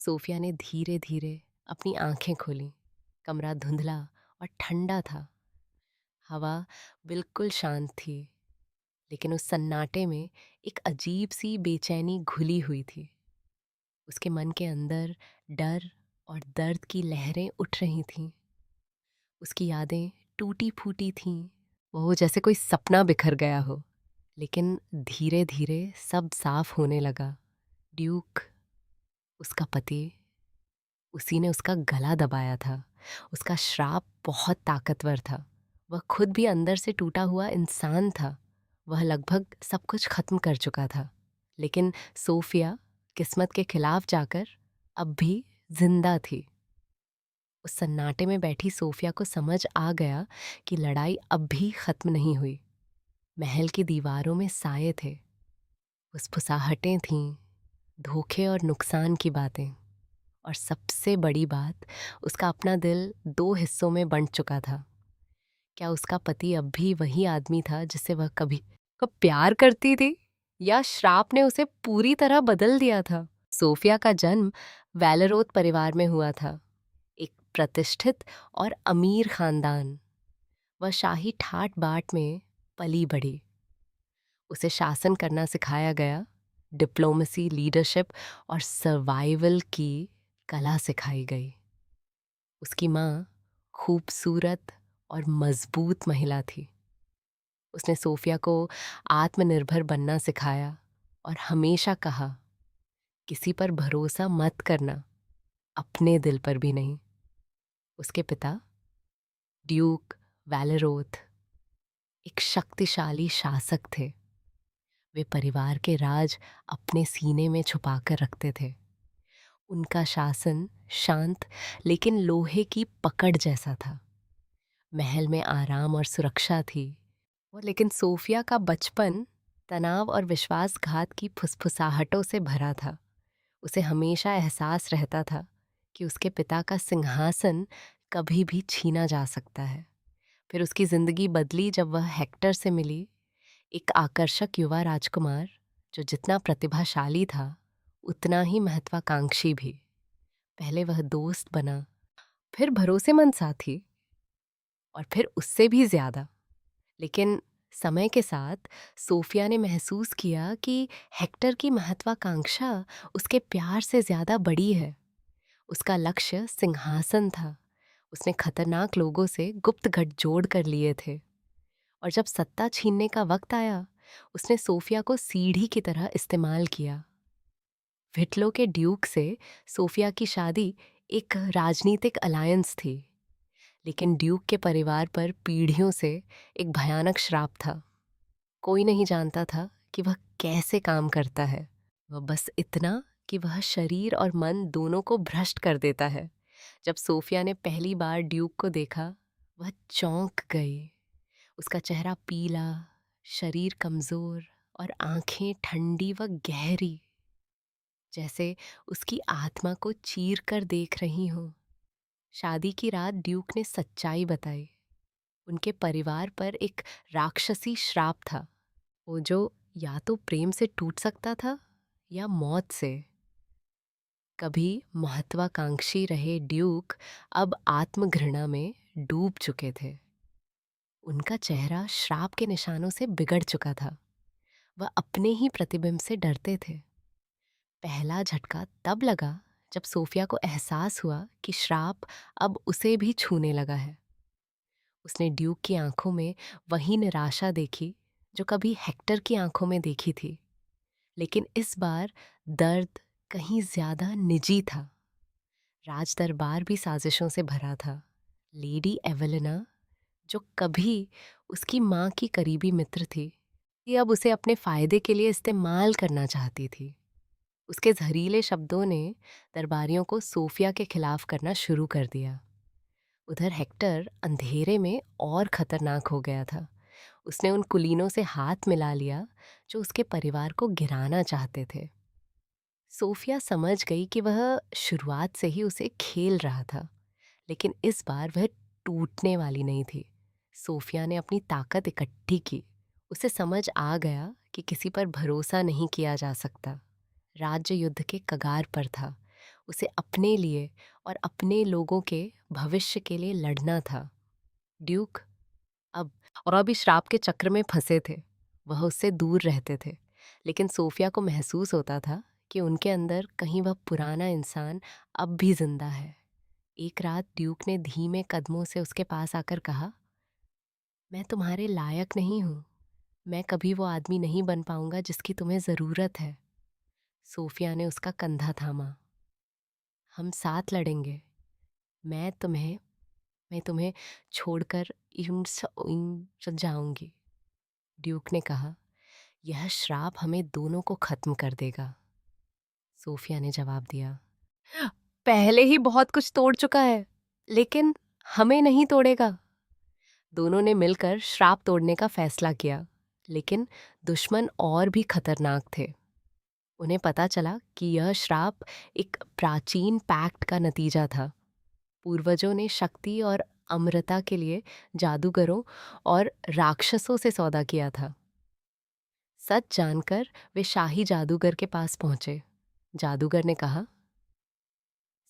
Sophia ने धीरे धीरे अपनी आंखें खोली। कमरा धुंधला और ठंडा था। हवा बिल्कुल शांत थी, लेकिन उस सन्नाटे में एक अजीब सी बेचैनी घुली हुई थी। उसके मन के अंदर डर और दर्द की लहरें उठ रही थीं। उसकी यादें टूटी फूटी थीं। वो जैसे कोई सपना बिखर गया हो। लेकिन धीरे धीरे सब साफ होने लगा। ड्यूक, उसका पति, उसी ने उसका गला दबाया था। उसका श्राप बहुत ताकतवर था। वह खुद भी अंदर से टूटा हुआ इंसान था। वह लगभग सब कुछ खत्म कर चुका था। लेकिन सोफिया किस्मत के खिलाफ जाकर अब भी जिंदा थी। उस सन्नाटे में बैठी सोफिया को समझ आ गया कि लड़ाई अब भी खत्म नहीं हुई। महल की दीवारों में साये थे, फुसफुसाहटें थीं, धोखे और नुकसान की बातें। और सबसे बड़ी बात, उसका अपना दिल दो हिस्सों में बंट चुका था। क्या उसका पति अब भी वही आदमी था जिससे वह कभी कब प्यार करती थी, या श्राप ने उसे पूरी तरह बदल दिया था? सोफिया का जन्म वैलरोत परिवार में हुआ था, एक प्रतिष्ठित और अमीर खानदान। वह शाही ठाट बाट में पली बढ़ी। उसे शासन करना सिखाया गया, डिप्लोमेसी, लीडरशिप और सर्वाइवल की कला सिखाई गई। उसकी माँ खूबसूरत और मजबूत महिला थी। उसने सोफिया को आत्मनिर्भर बनना सिखाया और हमेशा कहा, किसी पर भरोसा मत करना, अपने दिल पर भी नहीं। उसके पिता ड्यूक वैलेरोथ एक शक्तिशाली शासक थे। वे परिवार के राज अपने सीने में छुपाकर रखते थे। उनका शासन शांत लेकिन लोहे की पकड़ जैसा था। महल में आराम और सुरक्षा थी। लेकिन सोफिया का बचपन तनाव और विश्वासघात की फुसफुसाहटों से भरा था। उसे हमेशा एहसास रहता था कि उसके पिता का सिंहासन कभी भी छीना जा सकता है। फिर उसकी जिंदगी बदली जब वह हेक्टर से मिली, एक आकर्षक युवा राजकुमार जो जितना प्रतिभाशाली था उतना ही महत्वाकांक्षी भी। पहले वह दोस्त बना, फिर भरोसेमंद साथी, और फिर उससे भी ज्यादा। लेकिन समय के साथ सोफिया ने महसूस किया कि हेक्टर की महत्वाकांक्षा उसके प्यार से ज्यादा बड़ी है। उसका लक्ष्य सिंहासन था। उसने खतरनाक लोगों से गुप्त गठजोड़ कर लिए थे, और जब सत्ता छीनने का वक्त आया, उसने सोफिया को सीढ़ी की तरह इस्तेमाल किया। विटलो के ड्यूक से सोफिया की शादी एक राजनीतिक अलायंस थी, लेकिन ड्यूक के परिवार पर पीढ़ियों से एक भयानक श्राप था। कोई नहीं जानता था कि वह कैसे काम करता है। वह बस इतना कि वह शरीर और मन दोनों को भ्रष्ट कर देता है। जब सोफिया ने पहली बार ड्यूक को देखा, वह चौंक गई। उसका चेहरा पीला, शरीर कमजोर और आंखें ठंडी व गहरी, जैसे उसकी आत्मा को चीर कर देख रही हो। शादी की रात ड्यूक ने सच्चाई बताई। उनके परिवार पर एक राक्षसी श्राप था, वो जो या तो प्रेम से टूट सकता था या मौत से। कभी महत्वाकांक्षी रहे ड्यूक अब आत्मघृणा में डूब चुके थे। उनका चेहरा श्राप के निशानों से बिगड़ चुका था। वह अपने ही प्रतिबिंब से डरते थे। पहला झटका तब लगा जब सोफिया को एहसास हुआ कि श्राप अब उसे भी छूने लगा है। उसने ड्यूक की आंखों में वही निराशा देखी जो कभी हेक्टर की आंखों में देखी थी, लेकिन इस बार दर्द कहीं ज्यादा निजी था। राज दरबार भी साजिशों से भरा था। लेडी एवेलिना, जो कभी उसकी माँ की करीबी मित्र थी, ये अब उसे अपने फायदे के लिए इस्तेमाल करना चाहती थी। उसके जहरीले शब्दों ने दरबारियों को सोफिया के खिलाफ करना शुरू कर दिया। उधर हेक्टर अंधेरे में और खतरनाक हो गया था। उसने उन कुलीनों से हाथ मिला लिया जो उसके परिवार को गिराना चाहते थे। सोफिया समझ गई कि वह शुरुआत से ही उसे खेल रहा था, लेकिन इस बार वह टूटने वाली नहीं थी। सोफिया ने अपनी ताकत इकट्ठी की। उसे समझ आ गया कि किसी पर भरोसा नहीं किया जा सकता। राज्य युद्ध के कगार पर था। उसे अपने लिए और अपने लोगों के भविष्य के लिए लड़ना था। ड्यूक अब और अभी श्राप के चक्र में फंसे थे। वह उससे दूर रहते थे, लेकिन सोफिया को महसूस होता था कि उनके अंदर कहीं वह पुराना इंसान अब भी जिंदा है। एक रात ड्यूक ने धीमे कदमों से उसके पास आकर कहा, मैं तुम्हारे लायक नहीं हूँ। मैं कभी वो आदमी नहीं बन पाऊंगा जिसकी तुम्हें ज़रूरत है। सोफिया ने उसका कंधा थामा। हम साथ लड़ेंगे। मैं तुम्हें मैं तुम्हें छोड़कर इन जाऊंगी। ड्यूक ने कहा, यह श्राप हमें दोनों को खत्म कर देगा। सोफिया ने जवाब दिया, पहले ही बहुत कुछ तोड़ चुका है, लेकिन हमें नहीं तोड़ेगा। दोनों ने मिलकर श्राप तोड़ने का फैसला किया, लेकिन दुश्मन और भी खतरनाक थे। उन्हें पता चला कि यह श्राप एक प्राचीन पैक्ट का नतीजा था। पूर्वजों ने शक्ति और अमरता के लिए जादूगरों और राक्षसों से सौदा किया था। सच जानकर वे शाही जादूगर के पास पहुंचे। जादूगर ने कहा,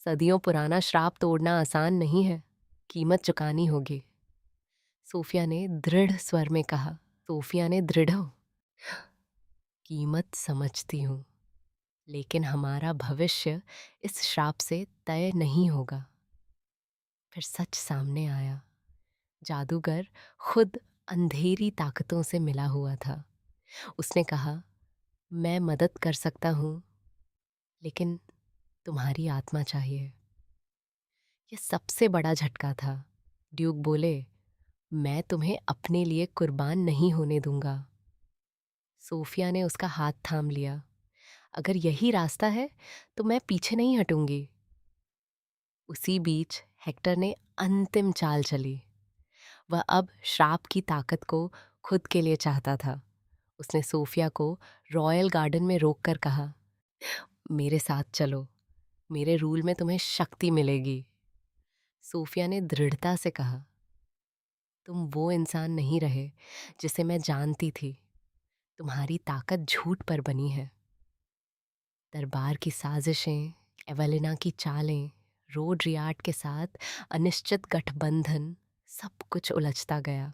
सदियों पुराना श्राप तोड़ना आसान नहीं है, कीमत चुकानी होगी। सोफिया ने दृढ़ स्वर में कहा। सोफिया ने दृढ़ कीमत समझती हूँ, लेकिन हमारा भविष्य इस श्राप से तय नहीं होगा। फिर सच सामने आया। जादूगर खुद अंधेरी ताकतों से मिला हुआ था। उसने कहा, मैं मदद कर सकता हूँ, लेकिन तुम्हारी आत्मा चाहिए। यह सबसे बड़ा झटका था। ड्यूक बोले, मैं तुम्हें अपने लिए कुर्बान नहीं होने दूंगा। सोफिया ने उसका हाथ थाम लिया। अगर यही रास्ता है तो मैं पीछे नहीं हटूंगी। उसी बीच हेक्टर ने अंतिम चाल चली। वह अब श्राप की ताकत को खुद के लिए चाहता था। उसने सोफिया को रॉयल गार्डन में रोककर कहा, मेरे साथ चलो, मेरे रूल में तुम्हें शक्ति मिलेगी। सोफिया ने दृढ़ता से कहा, तुम वो इंसान नहीं रहे जिसे मैं जानती थी। तुम्हारी ताकत झूठ पर बनी है। दरबार की साजिशें, एवेलिना की चालें, रोडरियार्ट के साथ अनिश्चित गठबंधन, सब कुछ उलझता गया।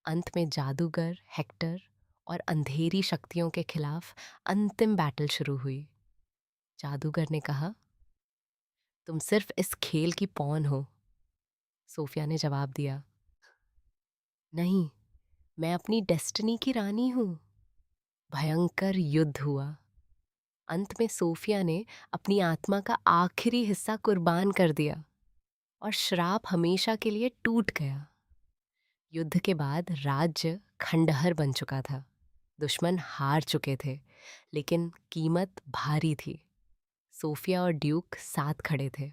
अंत में जादूगर, हेक्टर और अंधेरी शक्तियों के खिलाफ अंतिम बैटल शुरू हुई। जादूगर ने कहा, तुम सिर्फ इस खेल की पॉन हो। सोफिया ने जवाब दिया, नहीं, मैं अपनी डेस्टिनी की रानी हूँ। भयंकर युद्ध हुआ। अंत में सोफिया ने अपनी आत्मा का आखिरी हिस्सा कुर्बान कर दिया और श्राप हमेशा के लिए टूट गया। युद्ध के बाद राज्य खंडहर बन चुका था। दुश्मन हार चुके थे, लेकिन कीमत भारी थी। सोफिया और ड्यूक साथ खड़े थे।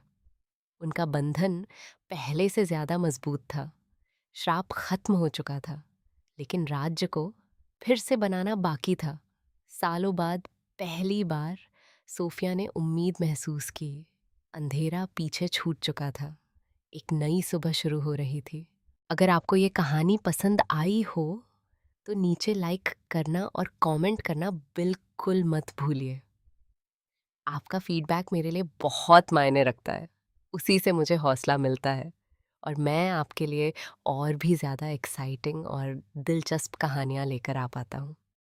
उनका बंधन पहले से ज्यादा मजबूत था। श्राप खत्म हो चुका था, लेकिन राज्य को फिर से बनाना बाकी था। सालों बाद पहली बार सोफिया ने उम्मीद महसूस की। अंधेरा पीछे छूट चुका था। एक नई सुबह शुरू हो रही थी। अगर आपको ये कहानी पसंद आई हो तो नीचे लाइक करना और कमेंट करना बिल्कुल मत भूलिए। आपका फीडबैक मेरे लिए बहुत मायने रखता है। उसी से मुझे हौसला मिलता है और मैं आपके लिए और भी ज़्यादा एक्साइटिंग और दिलचस्प कहानियाँ लेकर आ पाता हूँ।